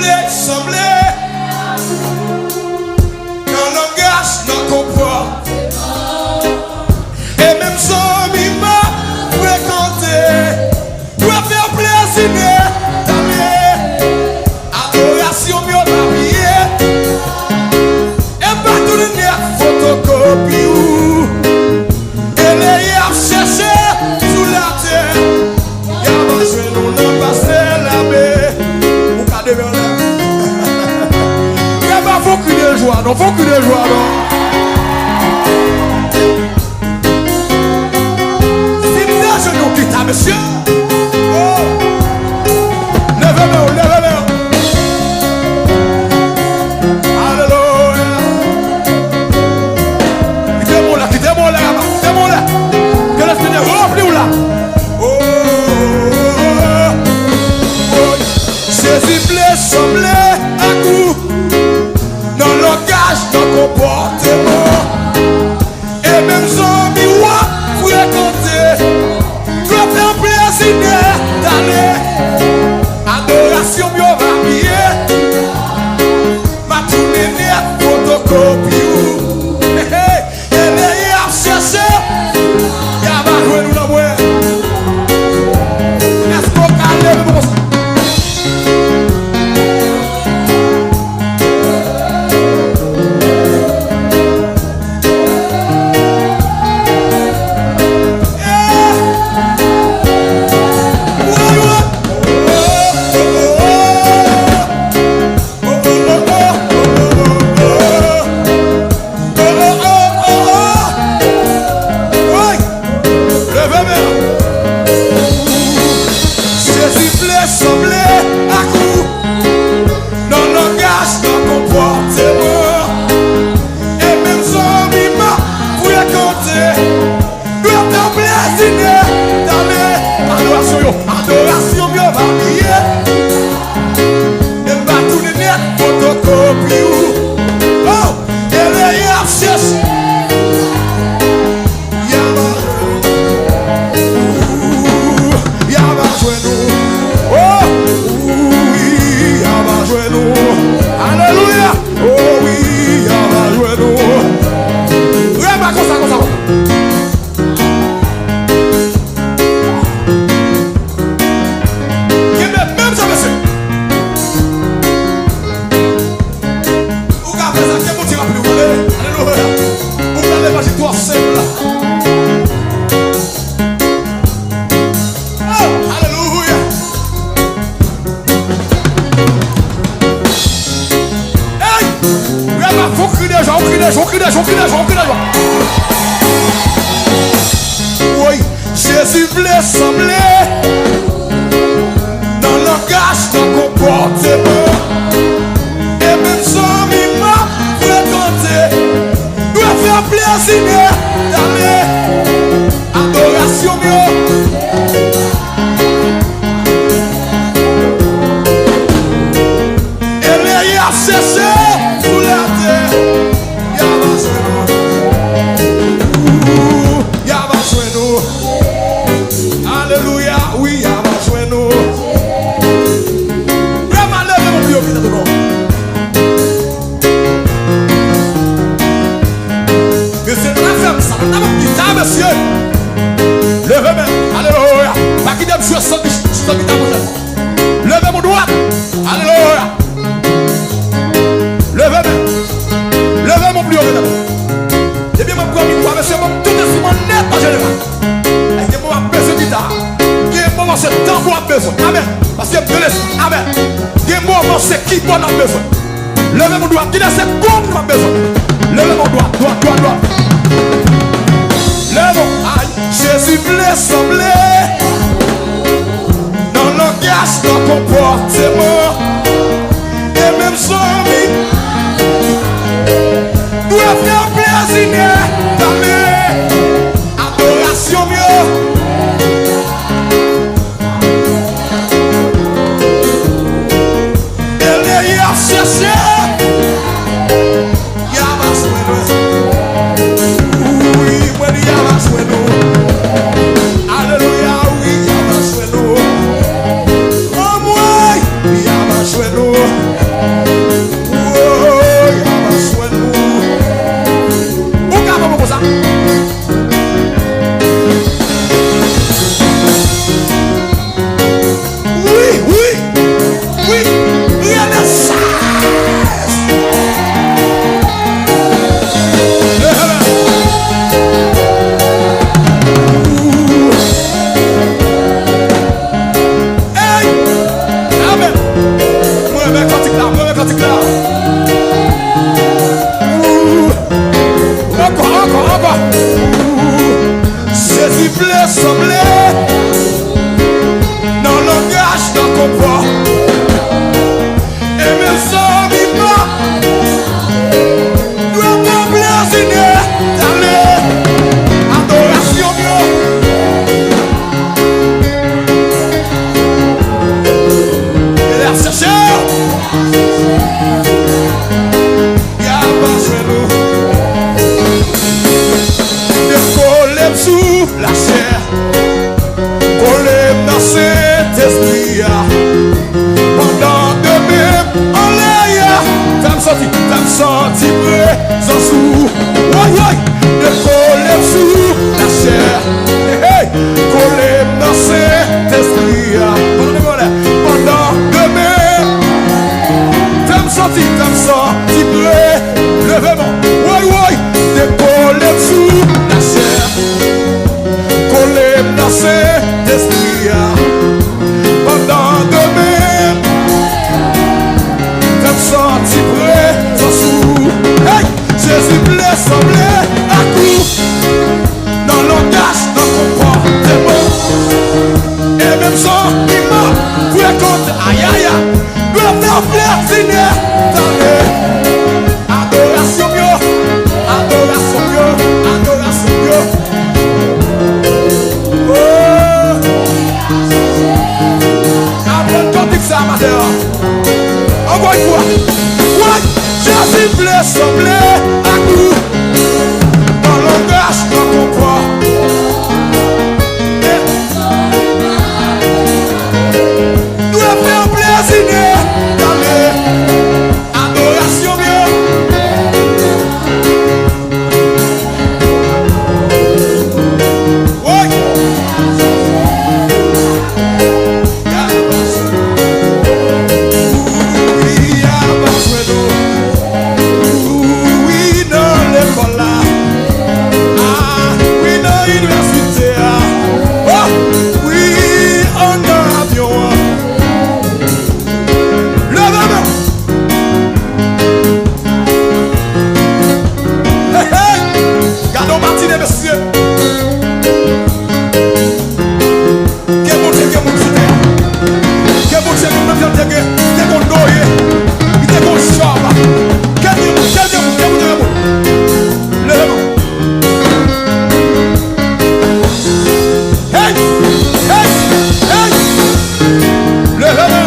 plaît, semblait. Dans le langage, dans le comportement. Et même sans mima, fréquenter. Pour faire plaisir d'aller. Adoration, mieux habillé. Et pas tout le nez, photocopie. Et les yeux cherchés sous la terre. Y'a pas joué, nous n'avons pas la baie. Ou pas de verre. Y'a pas faut crier de joie, non, faut crier de joie, non. Si vous êtes genou qui t'a, monsieur. Oh. Levez-le, levez-le. Alléluia. Quittez-moi là, quittez-moi là, quittez-moi là. Que le Seigneur remplit là. Jésus blé semblé à coup dans le langage, dans le comportement. Et même zombie ou fréquenter. Que faire plaisir d'aller. Adoration bien habillée. Ma tournée net photocopie. Et les yeux cherché. Y'a pas joué nous dans moi. Est-ce qu'on calme le bon? Adoration bien habillée. Et pas tout le net photocopie. Oh, et les yeux cherchent. Y'a va jouer nous. Oh, oui, y'a va jouer nous. Alléluia. Oh oui, y'a va jouer nous. Ouais, pas comme ça, comme ça. Oui, Jésus voulait sembler dans le langage, dans le comportement. Et même sans mima fréquenter, doit faire plaisir d'aller. Adoration mieux. Et les yeux cherchés sous la terre. Alléluia, oui, y'a va jouer nous. Vraiment, levez mon pied au pied de nous. Et c'est la femme, ça n'a pas de guitare, monsieur. Levez-moi, alléluia. Pas qui d'aime jouer sans guitare, mon levez mon doigt, alléluia. Levez-moi, levez mon pied au pied de nous. Et bien, mon premier quoi, monsieur, tout est sur mon net en général. C'est tant qu'on a besoin. Amen. Parce que Dieu laisse. Amen. Des moments, c'est qui qu'on a besoin. Levez mon doigt. Qui laisse comme qu'on a besoin. Levez mon doigt. Doigt. Levez mon. Aïe. Jésus voulait sembler dans le langage, dans le comportement. Et même sans lui, doit faire plaisir d'aller. Adoration mieux. Chercher, y'a va jouer nous. Oui, moi y'a va jouer nous. Alléluia, oui, y'a va jouer nous. Oh moi, y'a va jouer nous. chair. Y'a pas nous. De coller sous la chair. Coller dans cet esprit. Pendant de même, en l'air. T'as me senti prêt, sans sous. Ouais. De coller sous la chair. Hey, coller dans cet esprit. Pendant de même. T'as me senti prêt. Levez-moi. Ouais. De coller sous la chair. Coller dans cet esprit. Pendant de même. T'as me senti prêt, sans sous. Hey, Jésus plaît, semblait à coup. Dans le langage, dans le comportement. Et même sans image, vous compte, aïe. Doit faire plaisir, attendez. Adoration mieux. Oh, après le cantique, ça m'a dit. Encore une fois. Ouais, Jésus plaît, semblait à coup. Dans le langage, dans le comportement. Adoration mieux. Oui. Oui, dans l'école là. Oui, dans l'université. Oh, oui, en avion. Gardons Martine, monsieur. Quel bon Dieu, quel bon Dieu, quel bon doyer, quel bon chaba, quel bon lève-moi. Hey, lève-moi.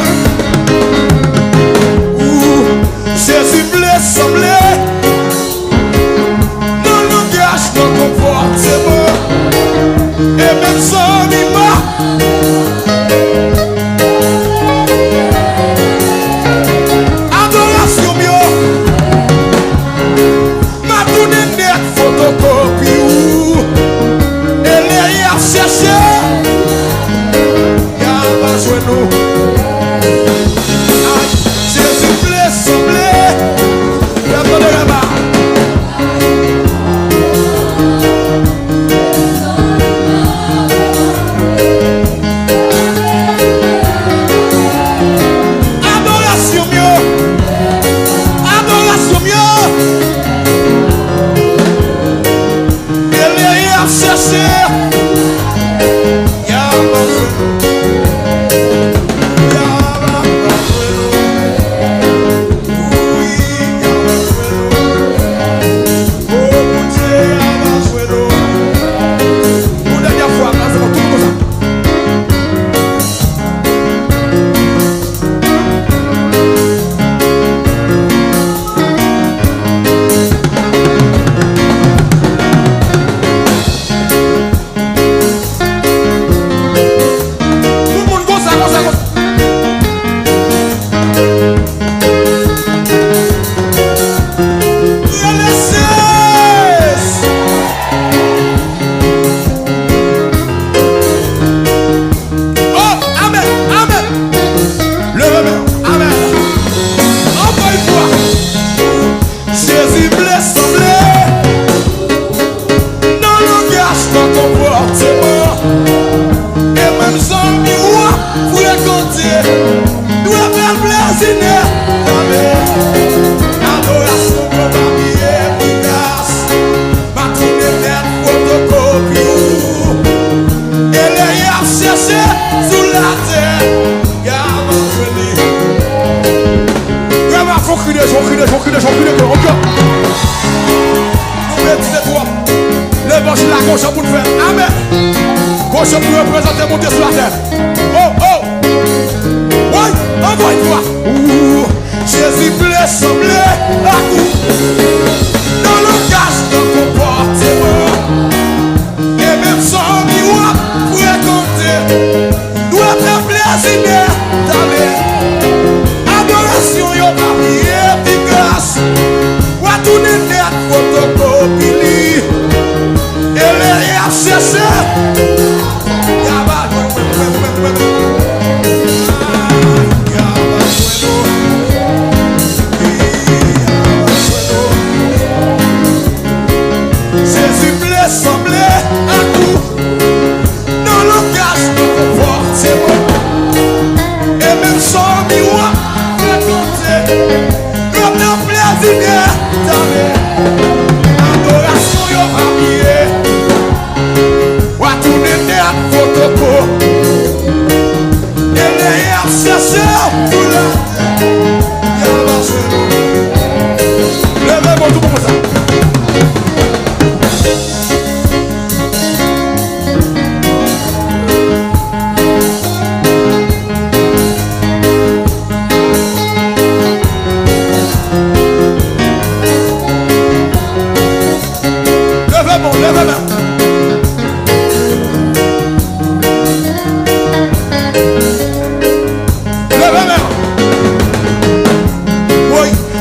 Jésus blesse, semblait. Dans ton comportement et même sans image. Adoration mieux. Ma tournée net photocopie. Et les a cherché. Y'a pas joué nous. Jésus plaît, semblait. Là-bas. L'évangile à gauche pour le faire. Amen. Gauche pour représenter monter sur la terre. Oh, oh. Oui, encore une fois. semblé à coup. Dans le cache de comportement. Et même sans miroir, pour raconter. Doit faire plaisir d'aller. Adoration, y'a pas mis efficace. Ou à tout net, photocopie. Et les chercher. Semblait à coup dans le cache de comportement et même sans miroir raconter comme un plaisir d'aller adoration y'a pas ou à tout net photoco et les chercheurs pour la y'a la chenou levez-moi tout pour ça.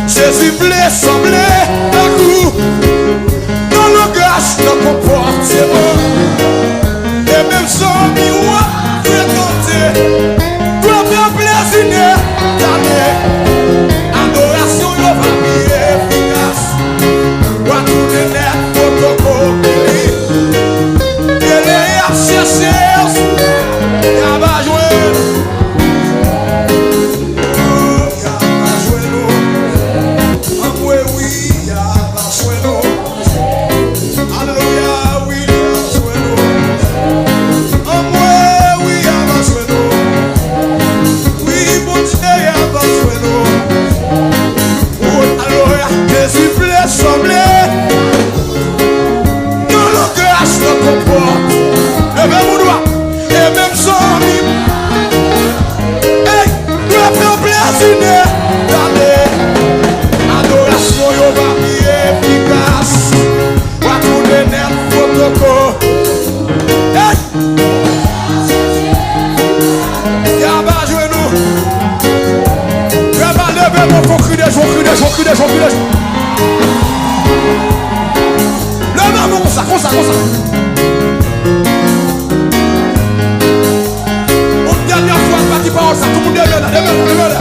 Jésus voulait sembler d'un coup dans le gage de comportement et même sans miroir fréquenter pour faire plaisir d'aller adoration y'a pas mis efficace ou à tout les net photocopie et les chercheurs y'a pas joué. Adoration y'a pas mis efficace. What to the net protocol. Hey! Y'a pas joué nous. Y'a pas levé mon faut crier des jours. Levez-moi comme ça. Une dernière fois, pas qui parle ça. Tout le monde demeure là.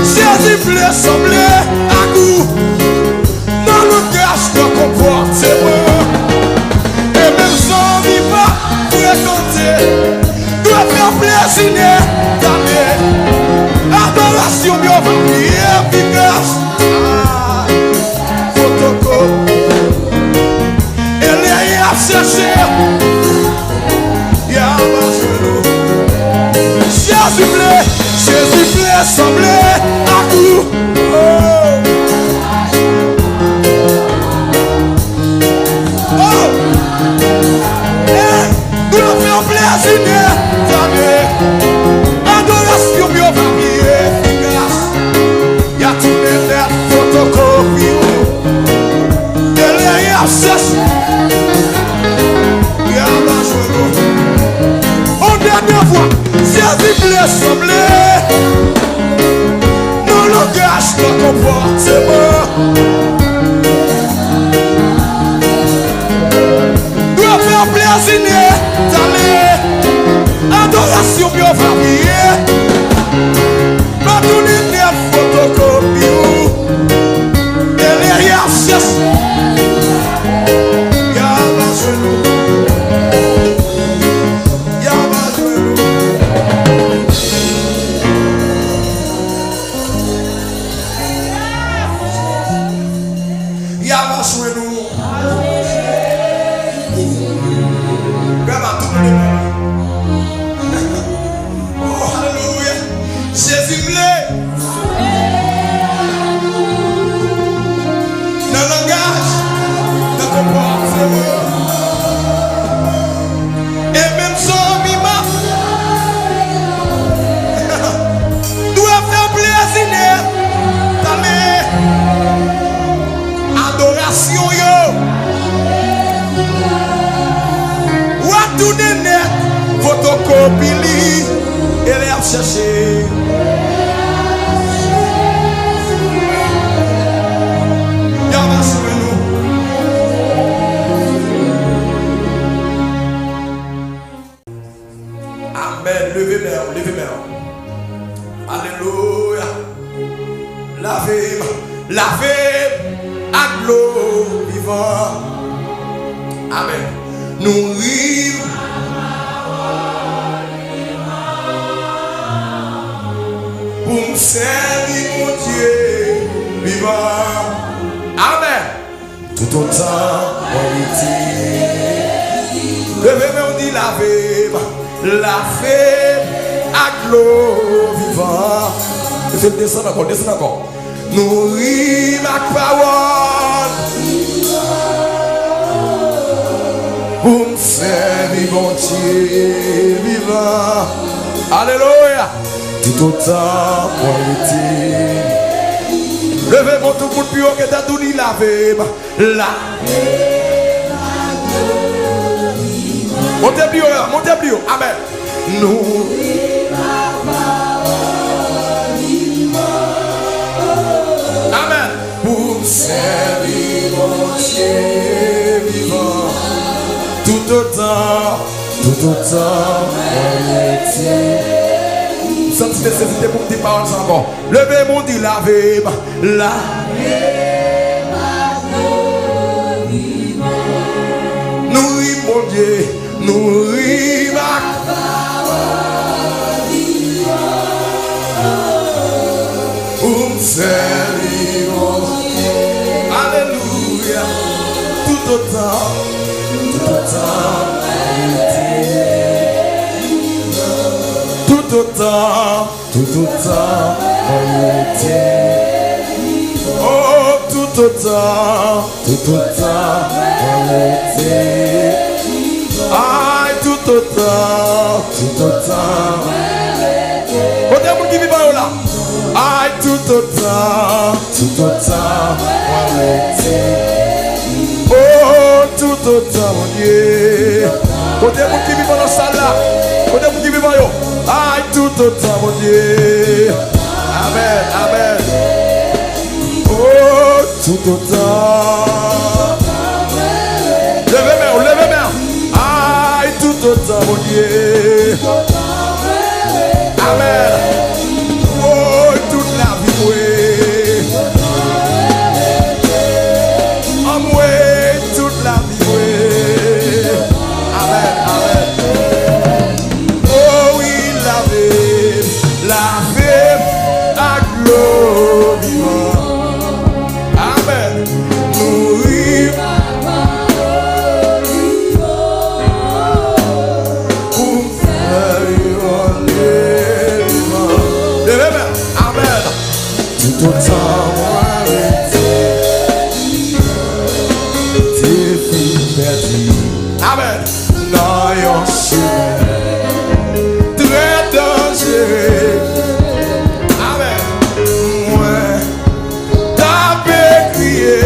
Jésus voulait sembler à coup dans le cache de comportement et même sans vivre fréquenter doit faire plaisir d'aller adoration bien efficace. Photocopie et les chercher y'a pas genou. Jésus voulait sembler à coup. Oh. Hey, nous l'avons fait en plaisir d'aller adoration bien efficace. Y'a tout les lettres photocopie et les chercher y'a pas genou. On dernière fois, Jésus voulait sembler dans le gage de comportement. Doit faire plaisir d'aller adoration bien variée. Pas tout les photocopie et les chercher y'a pas genou. Oh, tout net, photocopie, elle est à chercher. Amen. Levez main, levez main. Alléluia. Lavez, lavez à l'eau vivant. Amen. Nourrir. Pour me servir mon Dieu vivant. Amen. Tout autant, levez main, on dit lavez. Lavez à l'eau vivant. Descends encore, descends encore. Nourris ma parole pour me servir mon Dieu vivant. Alléluia. Tout autant pour l'été. Levez mon tout pour le pire que t'as tout dit. Lavez. Montez plus haut, montez plus haut. Amen. Nourris ma parole vivant. Amen. Pour servir mon Dieu vivant. Tout autant, sentez nécessité pour tes paroles encore. Levez mon dit, lavez ma nourris mon Dieu, nourris ma parole vivant. Pour me servir mon Dieu. Alléluia. Tout autant. Tout autant, oh, tout autant, aïe, tout autant, on est qui vit par là, aïe, tout autant, oh, tout autant, mon Dieu, on est qui vit par la salle là, on est qui vit par là. Aïe, tout autant, mon Dieu. Amen, amen. Oh, tout autant. Levez main. Aïe, tout autant, mon Dieu. Amen. Oh, toute la vie, oui. Toute la vie, oui. Amen, amen. Lavez à l'eau vivant. Amen. Nourrir ma parole vivant. Pour faire vivant. Amen. Tout autant tes filles perdues. Amen. Dans yon chemin. Amen. Moi, t'avais crié,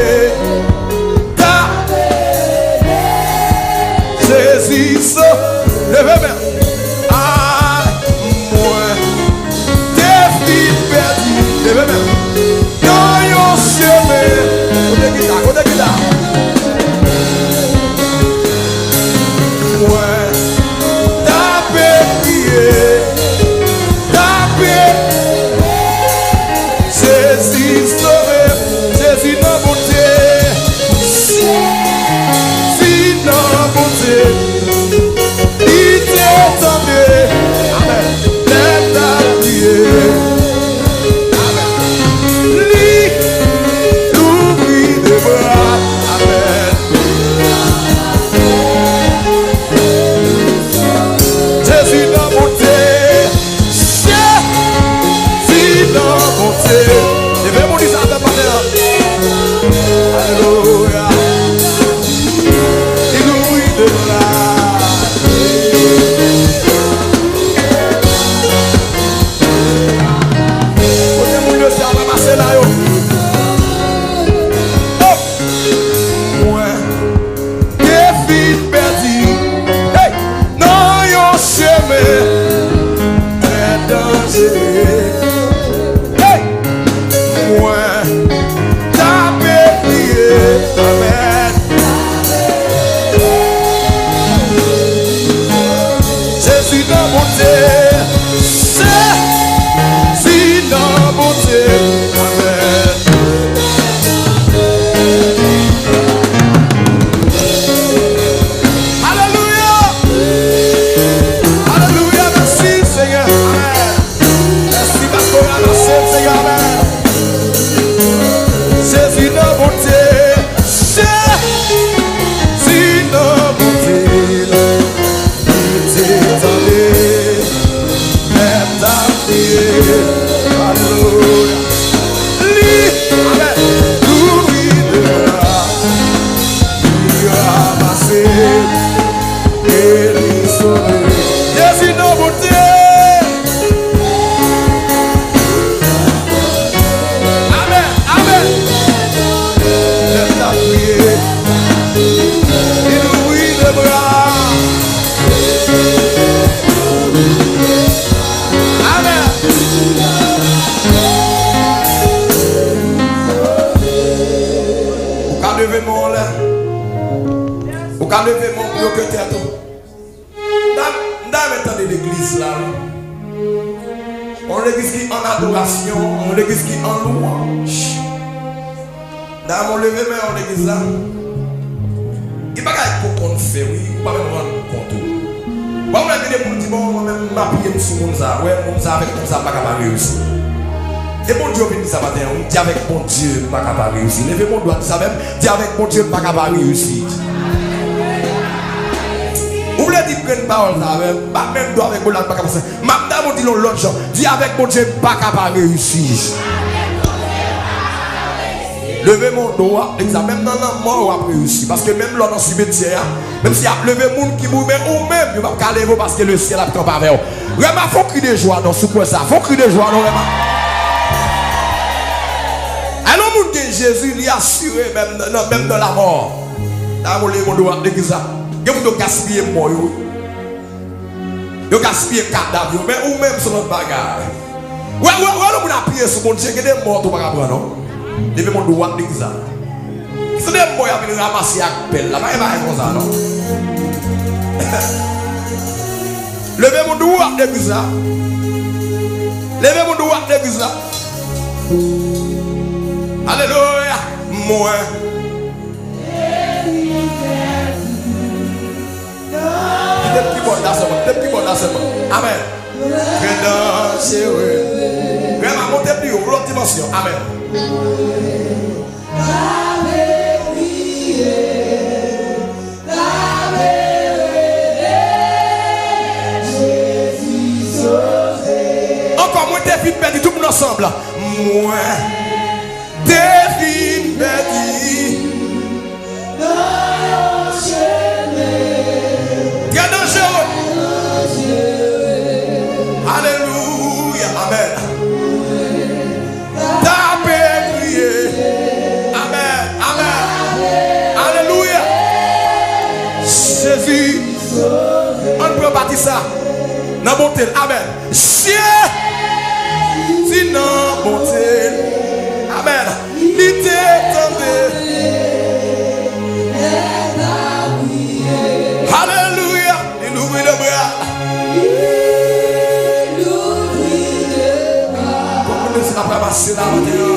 saisissez, levez main. Ah, moi, tes filles perdues, levez main. Dans yon chemin, côté guitare. Moi, t'avais crié. Jésus n'a beauté, si n'a beauté, il t'est qu'à lever mon plus haut que terre. Dans l'église là. On l'église qui en adoration, on l'église qui en louange. Dans mon lever mais on l'église là. Il n'y a pas qu'on fait, oui, pas même rendre compte. Bon, on a dit pour dire, bon, moi-même, je vais prier sur mon ça. Ouais, mon ça avec mon ça, je ne vais pas réussir. Et mon Dieu, il dit ça matin, on dit avec mon Dieu, je ne vais pas réussir. Levez mon doigt, ça même, dit avec mon Dieu, je ne vais pas réussir. Vous voulez dire que une parole, ça même, pas même doigt avec mon doigt, je ne vais pas réussir. Madame, on dit l'autre chose, dit avec mon Dieu, je ne vais pas réussir. Levez mon doigt, même dans la mort, on va réussir. Parce que même là, dans le cimetière, même s'il y a levé le monde qui mourrait, ou même, il va pas lever parce que le ciel a pris par vers. Vraiment, il faut crier de joie dans ce point ça. Il faut crier de joie, non, vraiment. Alors, le monde de Jésus, il est assuré, même dans la mort. Dans mon doigt, l'église, il faut gaspiller le mort. Il faut gaspiller le cadavre, mais ou même sur notre bagarre. Ouais, on a prié sur mon Dieu, il y a des morts, on va non? Levez mon doigt de ça. C'est des mots qui viennent ramasser à pelle. Là, il va être comme ça, non? Levez mon doigt de ça. Levez mon doigt de ça. Alléluia. Moi. Des petits mots dans ce moment. Amen. Vraiment, montez plus haut, l'autre dimension. Amen. Encore moins des filles perdues, tout le monde ensemble. Moins des filles perdues. Très dangereux. Alléluia. Amen. Jésus, on peut bâtir ça. Dans mon tel, amen. Si dans mon tel, amen. L'idée alléluia. Il ouvre le bras. Comment nous sommes après passer dans mon Dieu.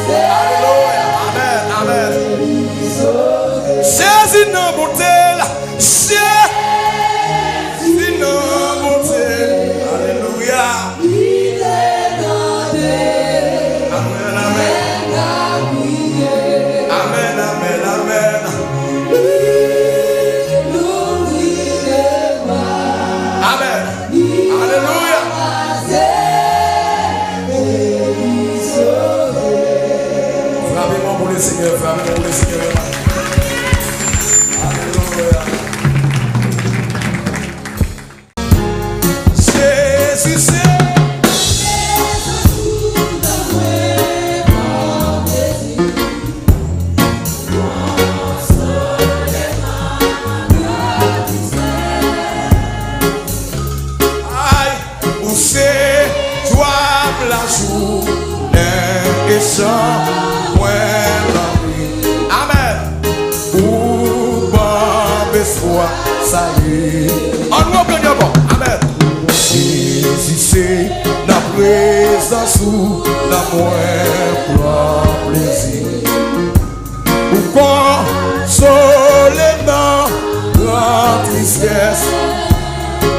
Alléluia. Amen. Amen. Jésus dans mon tel, Jésus dans mon tel, alléluia. Amen, amen. Amen, amen, amen. Amen. Alléluia. Frappez-moi pour le Seigneur, frappez-moi pour le Seigneur. Amen. Jésus c'est la présence ou la moins plaisir. Ou consoler dans la tristesse.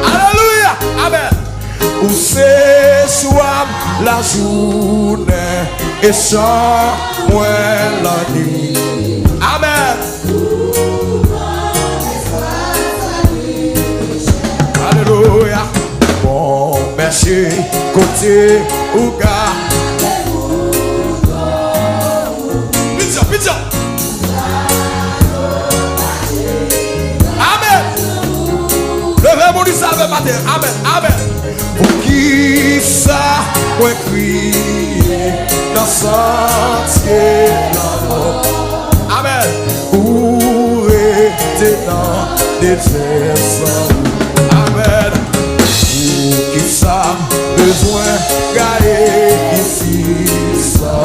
Alléluia. Amen. Ou c'est soir la journée et sans moins la nuit. Amen. Alléluia. Bon merci côté ou gars. Pizza. Amen. Levez-moi du salve matin. Amen. Amen. Pour qui ça moi crier dans sentier l'amour. Amen. Où était dans des désert. Amen. Pour qui ça besoin gagner ici ça.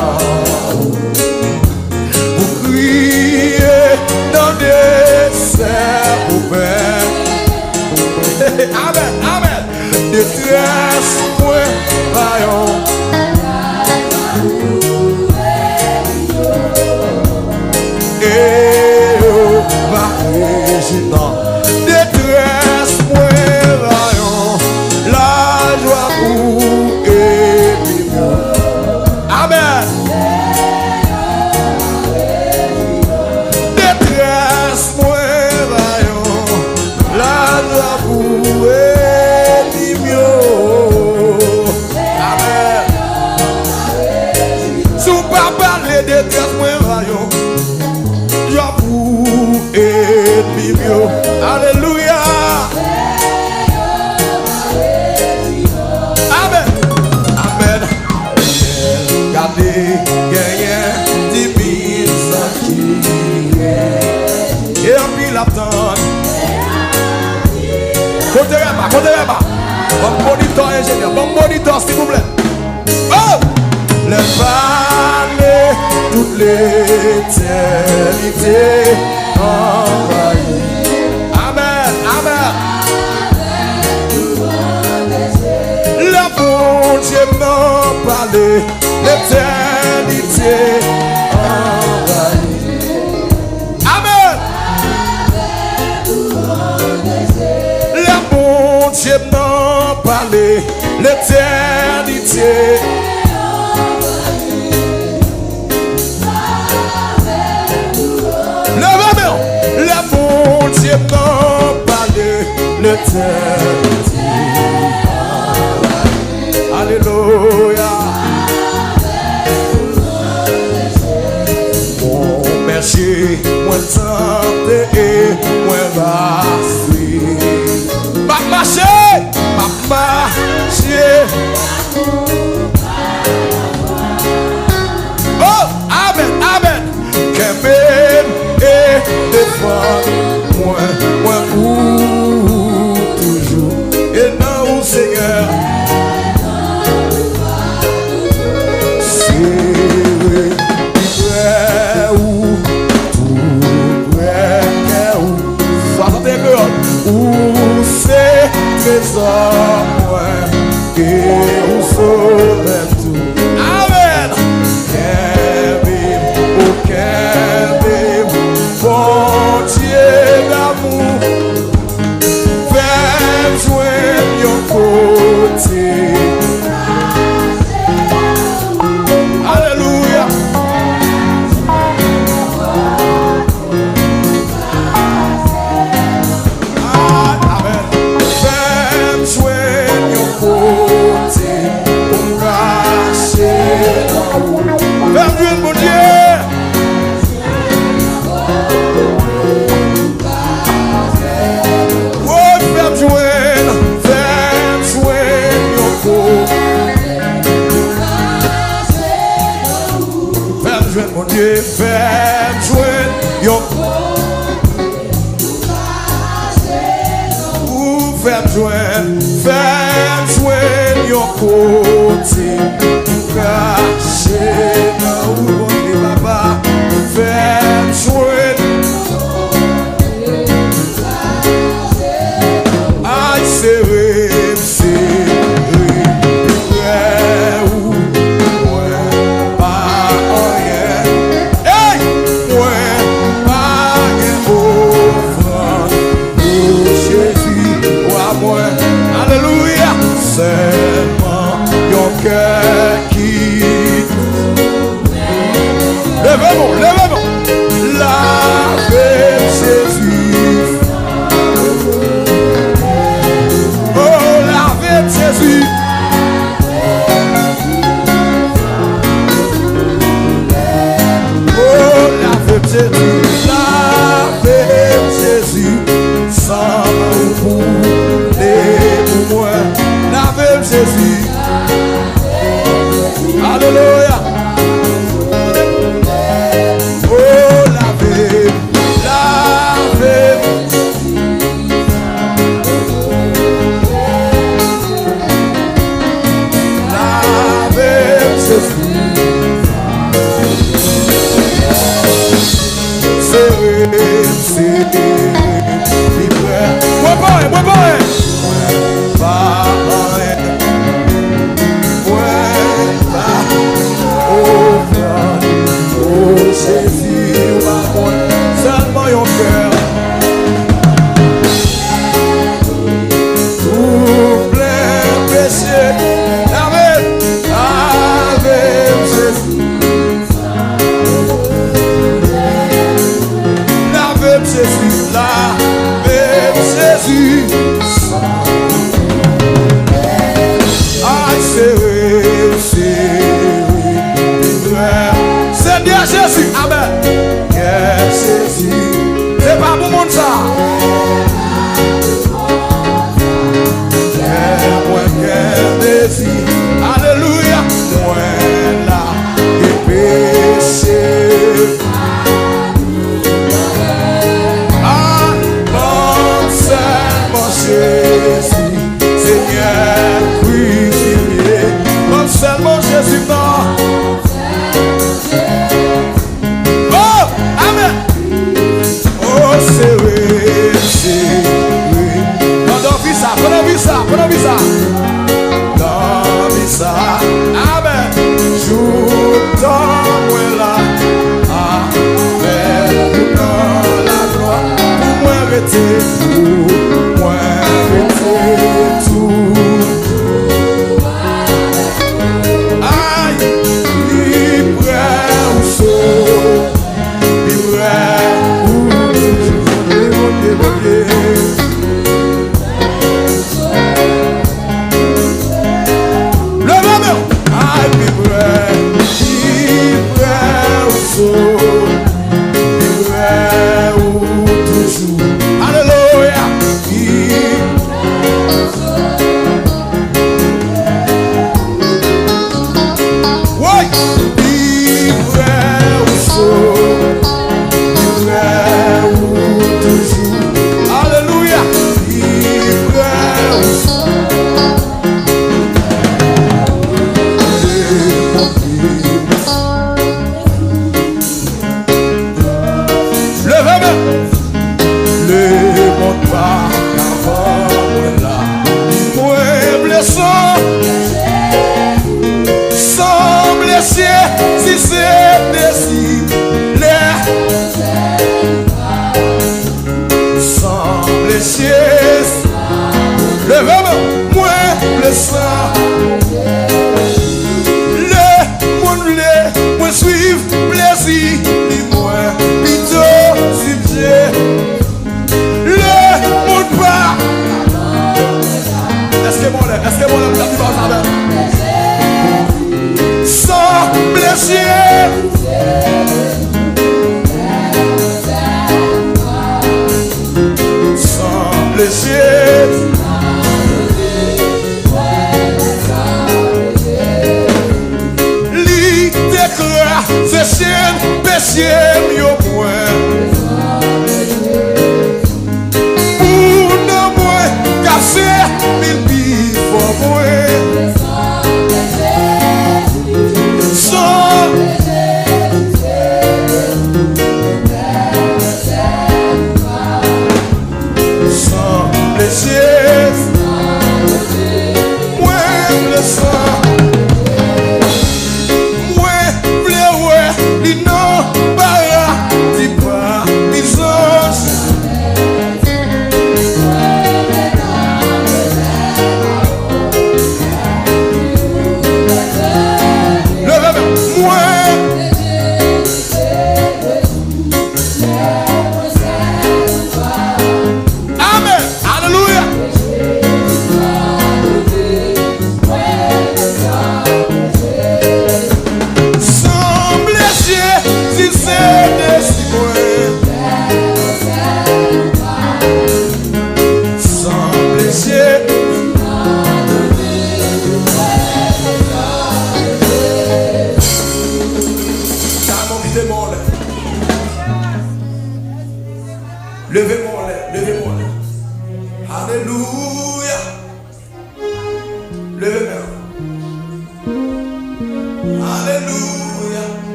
Pour crier dans des c'est ouvert. Amen, amen. Détresse, point, rayon. Et oh, ma résidence. Détresse, point, rayon. La joie pour épimer. Amen. Détresse, point, rayon. La joie pour épimer. Amen. Sous pas parler détresse, point, rayon. Joie pour épimer. Alléluia. Amen. Amen. Gardez, gagné, 10 000 qui et en pile l'attente. Côté là-bas. Bon moniteur ingénieur, bon moniteur s'il vous plaît. Oh! Les vallées, toute l'éternité envahie. Amen, amen. Le bon Dieu m'en parlait, l'éternité envahie. Amen. Le bon Dieu m'en parlait, l'éternité. Le bon Dieu m'en parlait, l'éternité. Alléluia. Mon berger, moi tente et moi va suivre. Ma marcher. Oh, amen, amen. Qu'aime et défendre moi pour toujours. Et non, Seigneur. Où c'est trésor et où sauve tout. Amen. Aucun bon Dieu d'amour, fais jouer mon côté. Alléluia. Mon Dieu, fais jouer yon fais jouer yon côté caché dans où on est papa. Fais jouer aïe serré seulement yon cœur qui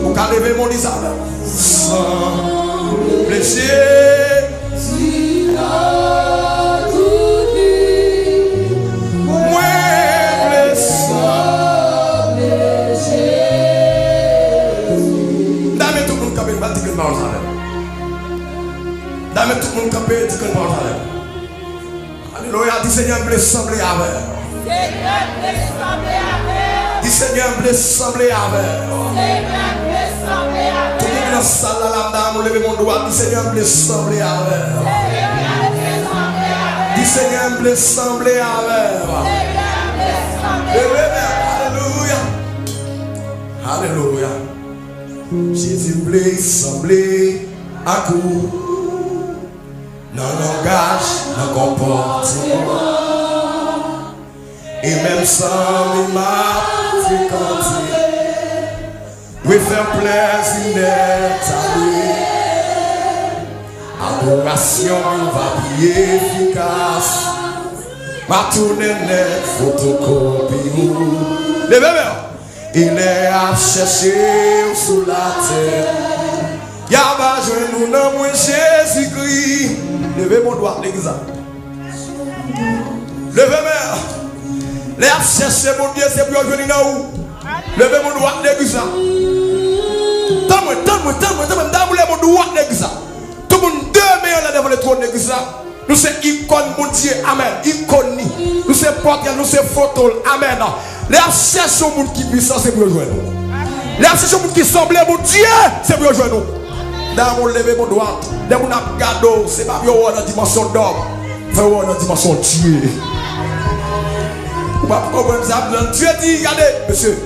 Vous pouvez lever mon Isabelle. Sans blessé. Dame tout le monde campé, dit que nous allons. Alléluia, dit Seigneur, blesse sembler avec. Seigneur, blesse sembler avec. Dit Seigneur, blesse sembler avec. Seigneur, blesse sembler avec. Tout le monde dans la salle, la dame, levez mon doigt, dit Seigneur, blesse sembler avec. Dit Seigneur, blesse sembler avec. Alléluia. Alléluia. Jésus blesse sembler à coup. Dans le langage, dans le comportement. Et même sans m'a fréquenté. Oui, faire plaisir d'être allé. Adoration va prier efficace. Ma tournée net, photocopie. Les bébés, il est à chercher sous la terre. Y'a pas joué nous dans moi Jésus-Christ. Levez mon doigt, l'église. Levez moi. Les a cherché mon Dieu, c'est pour jouer dans où. Levez mon doigt, l'église. Donne-moi mon doigt, l'église. Tout le monde demeure là devant le trône de l'église. Nous sommes icônes, mon Dieu, amen. Icônes, nous sommes porteurs, nous sommes photos, amen. Les a cherché mon qui puissant, c'est pour jouer nous. Les a cherché mon qui semblait, mon Dieu, c'est pour jouer nous. Dans mon lever mon doigt, dans mon abgado, c'est pas bien dans la dimension d'homme, c'est dans la dimension de Dieu. Vous ne pouvez pas comprendre ça. Dieu dit, regardez, monsieur,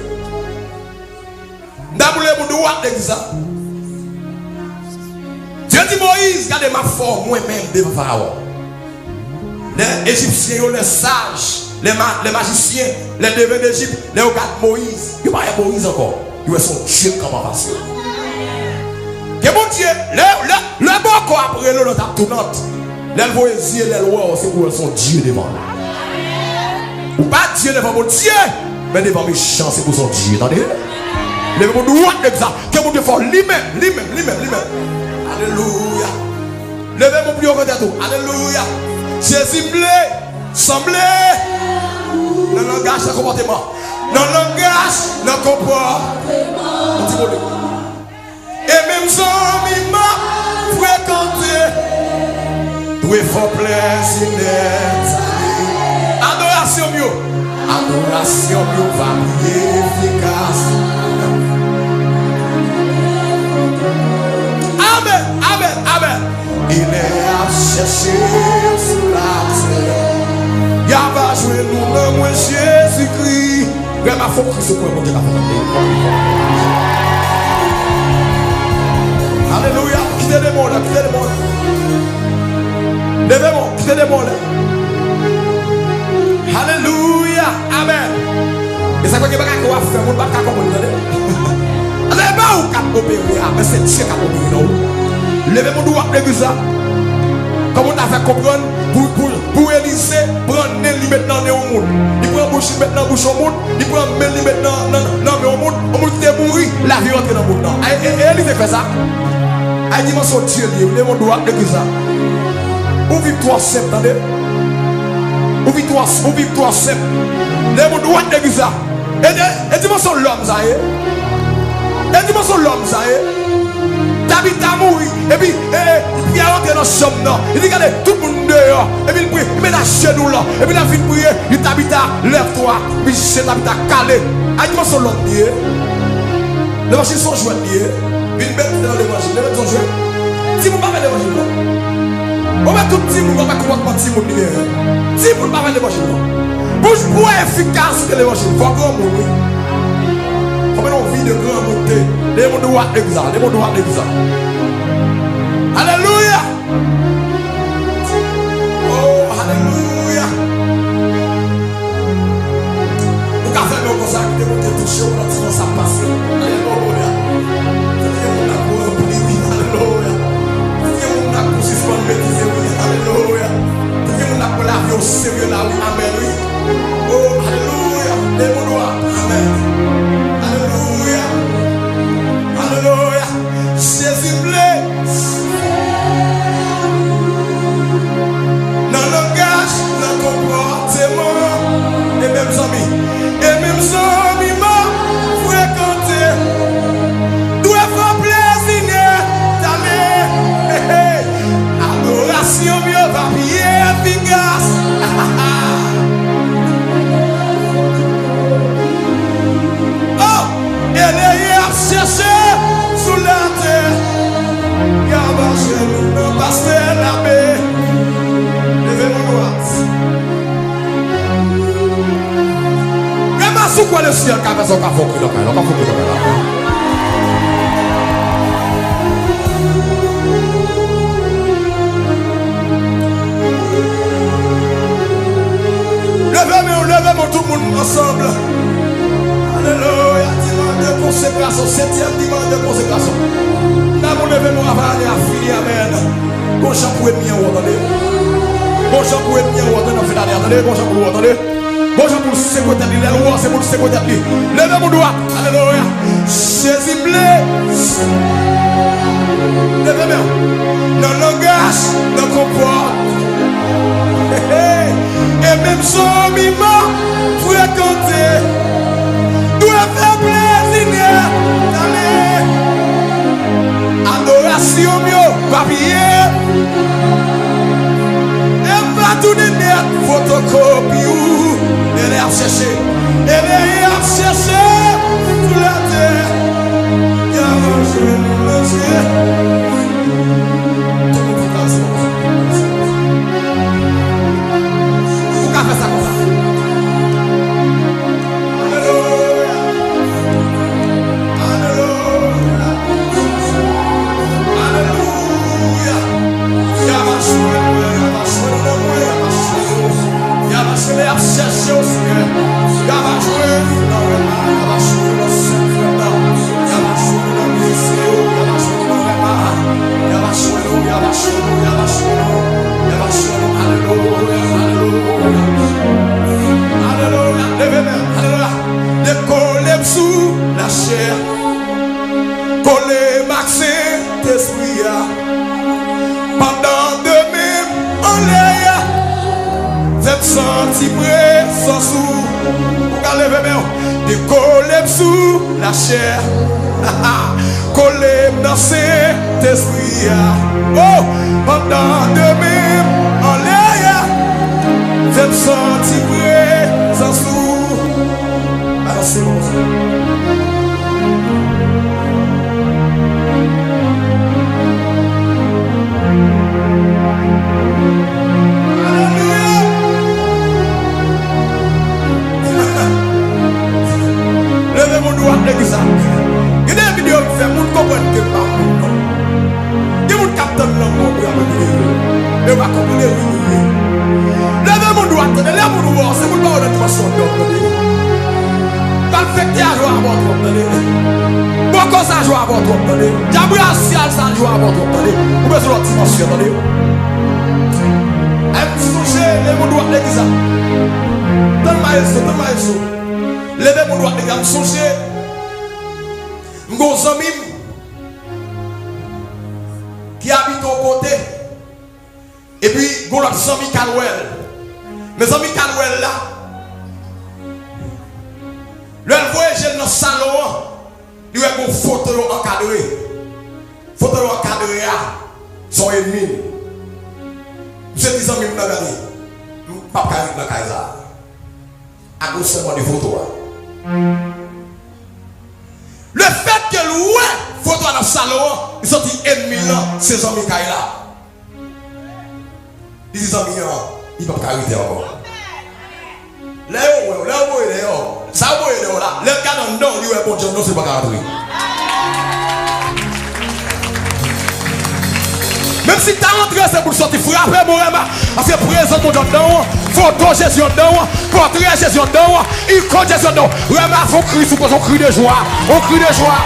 dans mon doigt, l'église. Dieu dit, Moïse, regardez ma forme, moi-même, devant Pharaon. Les Égyptiens, les sages, les magiciens, les devins d'Égypte, les regardent Moïse. Ils ne parlent pas Moïse encore. Ils sont Dieu comme un vase. Et mon Dieu, le bon corps après le tape tournante. Les poésies, les lois, c'est pour son Dieu devant. Ou pas Dieu devant mon Dieu, mais devant mes chants, c'est pour son Dieu. Attendez? Levez mon doigt exact. Que mon Dieu fort, lui-même. Alléluia. Levez mon plus haut que tout. Alléluia. Jésus semblé. Dans le langage, dans le comportement. Dans le langage, dans le comportement. Et même sans m'a fréquenté, tout est fort plaisir d'être allé. Adoration mieux va prier efficace. Amen. Il est à chercher sous la terre. Il y a pas joué nous dans moi Jésus-Christ. Mais ma foi Christ pour mon Dieu. Alléluia, quittez les mondes, Levez-moi, quittez les mondes. Alléluia, amen. Et ça veut dire que vous va faire, vous ne pouvez pas comprendre. Allez, pas où vous opérer, mais c'est Dieu qui a opéré. Levez mon doigt, l'église. Comme on a fait comprendre, pour Élysée, prendre les maintenant dans le monde. Il prend bouche maintenant bouche au monde. Il prend les maintenant dans le monde. On va mourir, la vie rentre dans le monde. Et Élysée fait ça. Elle dit, mon Dieu, levez mon doigt, l'église. Où victoire simple, attendez. Où victoire simple. Levez mon doigt, l'église. Et dis-moi son l'homme, ça y est. Et dis-moi son l'homme, ça y est. T'habites à mourir. Et puis, il y a rentré dans la chambre. Il dit, regardez, tout le monde dehors. Et puis, il prie, il met la genou là. Et puis, il a fini de prier. Il t'habite à lève-toi. Puis, il t'habite à caler. Et dis-moi son l'homme, lié. Les machines sont jouées, lié. Une bête dans l'évangile. Les bêtes sont jouées. Si vous ne parlez pas l'évangile, on met tout petit monde, on va commencer si vous lié. Si vous ne parlez pas l'évangile, pour efficace de l'évangile, il faut encore mourir. Comme on vit de grand monté, les mots doivent exact, Alléluia. Oh, alléluia. Nous avons fait nos causes qui ont été touchées, on a dit ça passe. Alléluia. Alléluia. On a suspendre bêtise, alléluia. On a pour la vie au sérieux là, amen. Oh, alléluia. Les mots doivent, amen. quoi le ciel qui a fait son café? Levez-moi tout le monde ensemble. Alléluia. Dimanche de consécration. 7e dimanche de consécration. Là, vous levez-moi avant d'aller à finir. Amen. Bon, j'en pourrais bien vous entendez. Bon, j'en pourrais bien vous entendre. Attendez. Bon, j'en pourrais vous entendez. Bon, j'en pour le secrétaire. C'est pour le secrétaire. Levez-moi droit. Alléluia. Jésus-blé. Levez-moi. Dans le langage, dans le comportement. Et même son miment fréquenté doit faire plaisir. Adoration mieux, papier. Et pas tout de net, photocopie ou elle est à chercher. Elle est à chercher sous la terre. Il y a mangé le ciel. Fais ça comme ça. Alléluia. Alléluia. Alléluia. Yabashoué a cherché au Seigneur. Yabashoué dans le mal. Yabashoué dans le Seigneur. Yabashoué dans le Seigneur. Yabashoué dans le mal. Yabashoué. Alléluia. Alléluia. Alléluia. De coller sous la chair, coller maxé d'esprit. Pendant de même en l'air, faites sentir sans sous. De coller sous la chair, coller dans cet esprit. Oh, pendant de même en l'air, faites sentir sans sous. Alors c'est bon. Levez mon doigt l'église. Il y a des vidéos qui font pour comprendre que pas mon nom. Il y a des capteurs de l'homme pour et on va comprendre. Levez mon doigt, levez mon doigt, c'est pour pas de façon d'homme. Pas le fait que tu as joué à votre homme. Pourquoi ça joue à votre homme? Diable racial ça joue à votre homme. Vous besoin de l'autre dimension. Levez mon doigt l'église. Donne-moi. Levez mon doigt, les gars, songez. Mon ami qui habite au côté. Et puis, mon ami Calwell. Mes amis Calwell là. Le voyage dans le salon. Il y a une photo encadrée. Photo encadrée son ennemi. Monsieur des amis, je ne pas de Kaisa. À cause seulement des photos. Le fait que l'oué photo dans le salon, ils sont dit ennemis là, ces amis Kaila. Ils amis ils ne peuvent pas arrêter encore. Là ça va là. Le gars dans le dos, il est bon Dieu, non c'est pas grave. Même si tu as rentré, c'est pour sortir frapper mon rema. Parce que présent mon Dieu dedans, photo Jésus dedans, portrait Jésus dedans, icône Jésus dedans. Rema, il faut crier, on crie de joie. On crie de joie.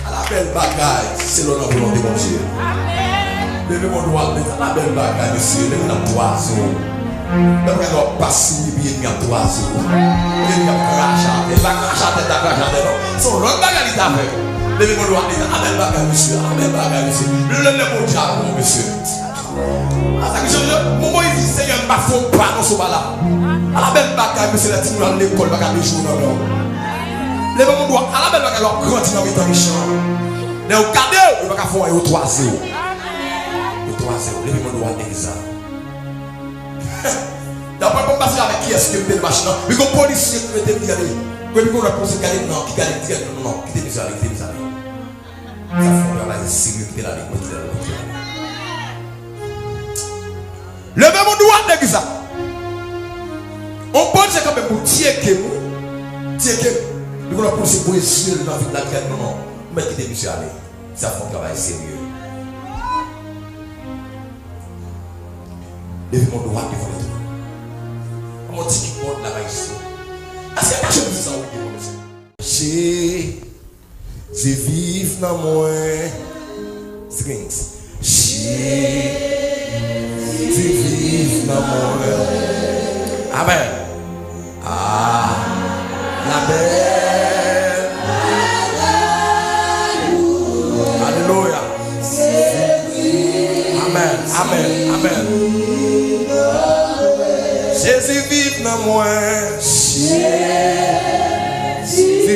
À la belle bagaille, c'est l'honneur de mon Dieu. Levez mon doigt, à la belle bagaille, monsieur, levez mon doigt. Levez mon passer, bien, il y a 3 jours. Il y a crachat, il va cracher ta crachat. C'est l'autre bagaille qui t'a fait. Levez mon doigt, amen bagaille, monsieur. Amen bagaille, monsieur. Le mon diable, monsieur. Mon dit, Seigneur, ma faute, pas non, ce là. À la belle bagaille, monsieur, la petite à l'école, bagaille, les jours, non. Levez mon doigt, à la belle bagaille, alors, grand dans les champs. Mais au cadeau, il va faire un 3-0. 3-0. Levez mon doigt, l'église. D'après mon passage avec qui est-ce que vous mettez le machin? Mais comme policier, vous mettez le diable. Quand vous réponse qui gagne non, qui gagne non, qui était misérable, qui était misérable. Ça fait un travail sérieux qui était là, Levez mon doigt, l'église. On peut dire quand même pour tirer que nous. Tirer que nous. Nous allons pousser pour essayer dans la vie de la guerre. Non. Mais quittez monsieur aller. Ça fait un travail sérieux. Levez mon droit devant les autres. Comment dit qu'il porte la main ici? Est-ce que je vous sens où? J'ai vive dans moi. Strings. J'ai vive dans moi. Amen. Ah, la belle. Alléluia. Amen. Amen. Amen. Jésus vive dans moi. Jésus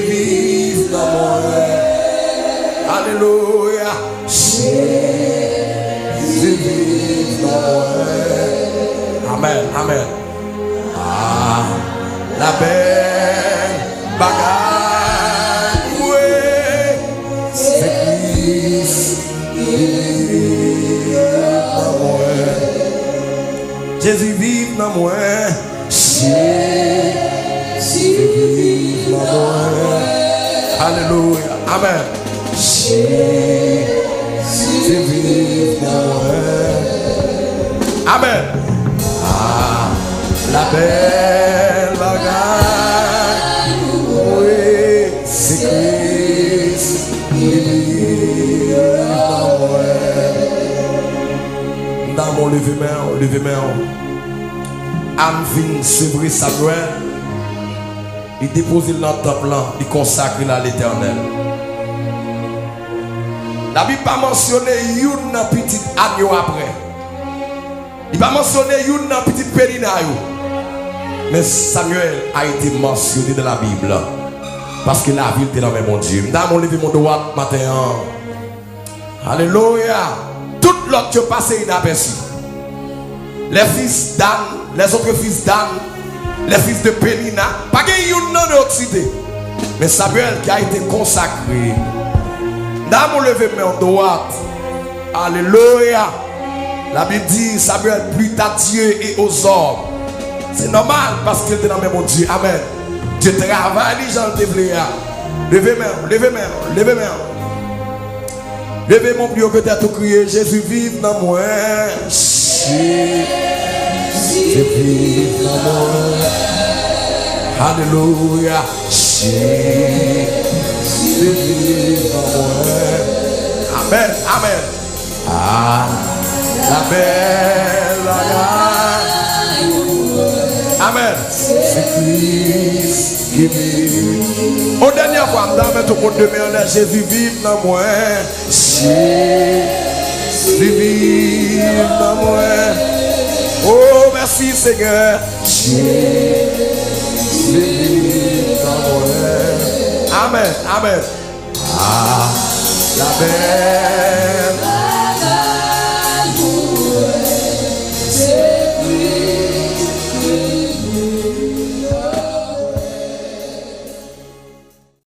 vive dans moi. Alléluia. Jésus vive dans moi. Amen. Amen. Ah, la belle bagarre. Oui. C'est Christ vive dans moi. Jésus vive dans moi. Jésus vive dans moi. Alléluia. Amen. Jésus vive dans moi. Amen. Ah, la belle bagarre. Oui, c'est Christ qui vive dans moi. Dans mon levé-main. Anne vient sevrer Samuel. Il dépose dans le temple, il consacre à l'Éternel. La Bible n'a pas mentionné une petite agneau après. Il n'a pas mentionné une petite périna. Mais Samuel a été mentionné dans la Bible. Parce que la ville était dans mon Dieu. Dans mon levé mon droit matin. Alléluia. Tout l'autre qui passé inaperçu. Les fils d'Anne, les autres fils d'Anne, les fils de Pénina, pas qu'il y ait une autre cité. Mais Samuel qui a été consacré. Dans mon levé main droite. Alléluia. La Bible dit Samuel plut à Dieu et aux hommes. C'est normal parce qu'il était dans mon Dieu. Amen. Dieu travaille les gens de Léa. Levez main, levez main, levez main. Levez mon Dieu que tu as tout crié. Jésus vive dans moi. Jésus vive dans moi. Alléluia. Jésus vive dans moi. Amen. Amen. Ah, la belle bagarre. Amen. C'est Christ qui vit. Au dernier fois, dans tout le monde de mer, Jésus vive dans moi. Jésus vive dans moi. Oh, merci Seigneur. Jésus vive dans moi. Amen. Amen. Ah, la belle.